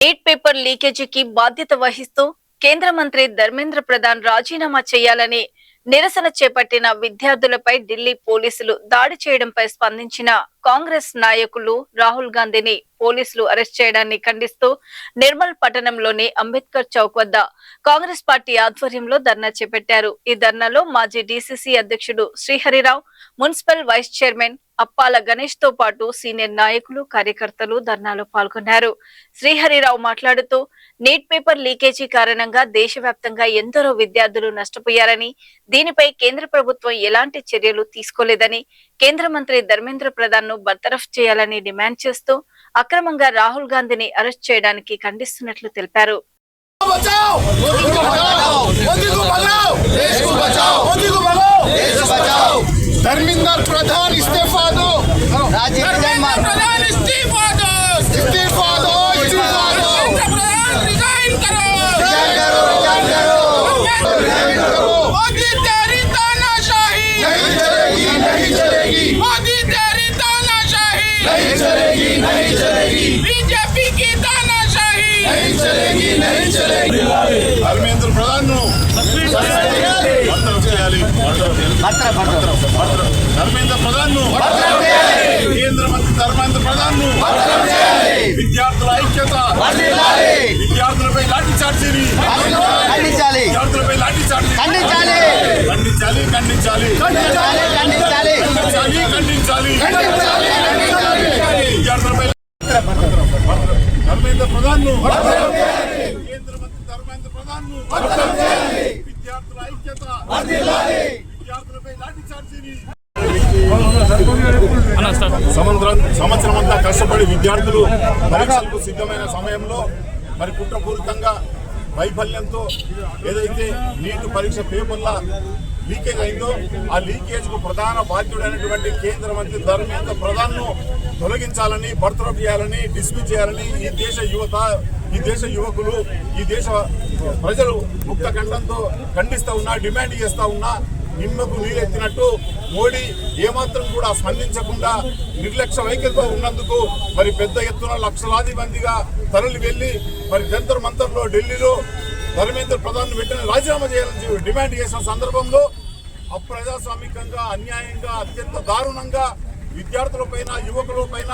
Neat paper లీకేజీకి బాధ్యత వహిస్తూ కేంద్ర మంత్రి ధర్మేంద్ర ప్రధాన్ రాజీనామా చేయాలని నిరసన చేపట్టిన విద్యార్థులపై ఢిల్లీ పోలీసులు దాడి చేయడంపై స్పందించిన కాంగ్రెస్ నాయకులు రాహుల్ గాంధీని పోలీసులు అరెస్ట్ చేయడాన్ని ఖండిస్తూ నిర్మల్ పట్టణంలోని అంబేద్కర్ చౌక్ వద్ద కాంగ్రెస్ పార్టీ ఆధ్వర్యంలో ధర్నా చేపట్టారు. ఈ ధర్నాలో మాజీ డీసీసీ అధ్యక్షుడు శ్రీహరిరావు, మున్సిపల్ వైస్ చైర్మన్ అప్పాల గణేష్ తో పాటు సీనియర్ నాయకులు, కార్యకర్తలు ధర్నాలో పాల్గొన్నారు. శ్రీహరిరావు మాట్లాడుతూ నీట్ పేపర్ లీకేజీ కారణంగా దేశవ్యాప్తంగా ఎందరో విద్యార్థులు నష్టపోయారని, దీనిపై కేంద్ర ప్రభుత్వం ఎలాంటి చర్యలు తీసుకోలేదని, కేంద్ర మంత్రి ధర్మేంద్ర ప్రధాన్ ను బర్తరఫ్ చేయాలని డిమాండ్ చేస్తూ అక్రమంగా రాహుల్ గాంధీని అరెస్ట్ చేయడానికి ఖండిస్తున్నట్లు తెలిపారు. धर्मेंद्र प्रधान इस्तीफा दो, प्रधान इस्तीफा दो, इस्तीफा दो, इस्तीफा दो, रिजाइन करो, मोदी तेरी तानाशाही नहीं चलेगी, नहीं चलेगी, मोदी तेरी तानाशाही नहीं चलेगी, नहीं चलेगी, बीजेपी की तानाशाही नहीं चलेगी, नहीं चलेगी। धर्मेंद्र प्रधान ను ధర్మేంద్ర ప్రధాన్ ను కేంద్ర మంత్రి ధర్మేంద్ర ప్రధాన్ ను విద్యార్థుల ఐక్యత, విద్యార్థులపై లాఠీ చార్జీని విద్యార్థులపై లాఠీ చార్జీ ఖండించాలి, ఖండించాలి, ఖండించాలి, ఖండించాలి, విద్యార్థులపై ధర్మేంద్ర ప్రధాన్ ను కేంద్ర మంత్రి ధర్మేంద్ర ప్రధాన్ ను విద్యార్థుల ఐక్యత, విద్యార్థులపై లాఠీ చార్జీని సంవత్సరం అంతా కష్టపడి విద్యార్థులు పరీక్షలకు సిద్ధమైన సమయంలో మరి కుట్రపూరితంగా వైఫల్యంతో ఏదైతే నీట్ పరీక్ష పేపర్ల లీకేజ్ అయిందో ఆ లీకేజ్ కు ప్రధాన బాధ్యుడైనటువంటి కేంద్ర మంత్రి ధర్మేంద్ర ప్రధాన్ ను తొలగించాలని, బర్తరఫ్ చేయాలని, డిస్మిస్ చేయాలని ఈ దేశ యువత, ఈ దేశ యువకులు, ఈ దేశ ప్రజలు ముక్త కంఠంతో ఖండిస్తూ ఉన్నా, డిమాండ్ చేస్తా ఉన్నా. నిమ్మకు నీరెత్తినట్టు మోడీ ఏమాత్రం కూడా స్పందించకుండా నిర్లక్ష్య వైఖరితో ఉన్నందుకు మరి పెద్ద ఎత్తున లక్షలాది మందిగా తరలి వెళ్లి మరి జంతర్ మంతర్లో ఢిల్లీలో ధర్మేంద్ర ప్రధాన్ వెంటనే రాజీనామా చేయాలని డిమాండ్ చేసిన సందర్భంలో అప్రజాస్వామికంగా, అన్యాయంగా, అత్యంత దారుణంగా విద్యార్థులపైన, యువకులపైన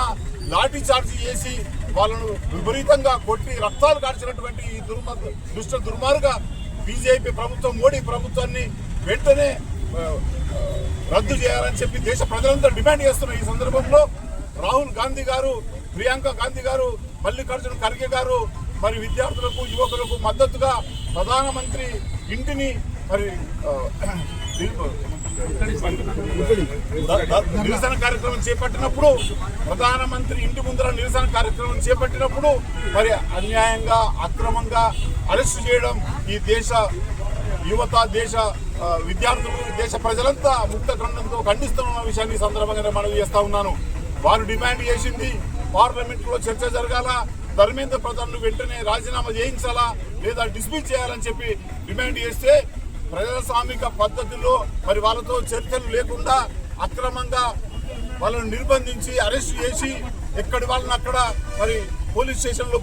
లాఠీ చార్జీ చేసి వాళ్ళను విపరీతంగా కొట్టి రక్తాలు కార్చినటువంటి ఈ దుష్ట దుర్మార్గ బీజేపీ ప్రభుత్వం, మోడీ ప్రభుత్వాన్ని వెంటనే రద్దు చేయాలని చెప్పి దేశ ప్రజలంతా డిమాండ్ చేస్తున్న ఈ సందర్భంలో రాహుల్ గాంధీ గారు, ప్రియాంక గాంధీ గారు, మల్లికార్జున ఖర్గే గారు మరి విద్యార్థులకు, యువకులకు మద్దతుగా ప్రధానమంత్రి ఇంటిని మరి నిరసన కార్యక్రమం చేపట్టినప్పుడు, ప్రధానమంత్రి ఇంటి ముందర నిరసన కార్యక్రమం చేపట్టినప్పుడు మరి అన్యాయంగా, అక్రమంగా అరెస్టు చేయడం ఈ దేశ యువత, దేశ విద్యార్థులు, దేశ ప్రజలంతా ముక్త ఖండంతో ఖండిస్తున్న విషయాన్ని సందర్భంగా మనవి చేస్తా ఉన్నాను. వారు డిమాండ్ చేసింది పార్లమెంట్ లో చర్చ జరగాల, ధర్మేంద్ర ప్రధాన్ ను వెంటనే రాజీనామా చేయించాలా లేదా డిస్మిస్ చేయాలని చెప్పి డిమాండ్ చేస్తే ప్రజాస్వామిక పద్ధతిలో మరి వాళ్ళతో చర్చలు లేకుండా అక్రమంగా వాళ్ళను నిర్బంధించి అరెస్ట్ చేసి ఎక్కడి వాళ్ళని అక్కడ మరి పోలీస్ స్టేషన్లో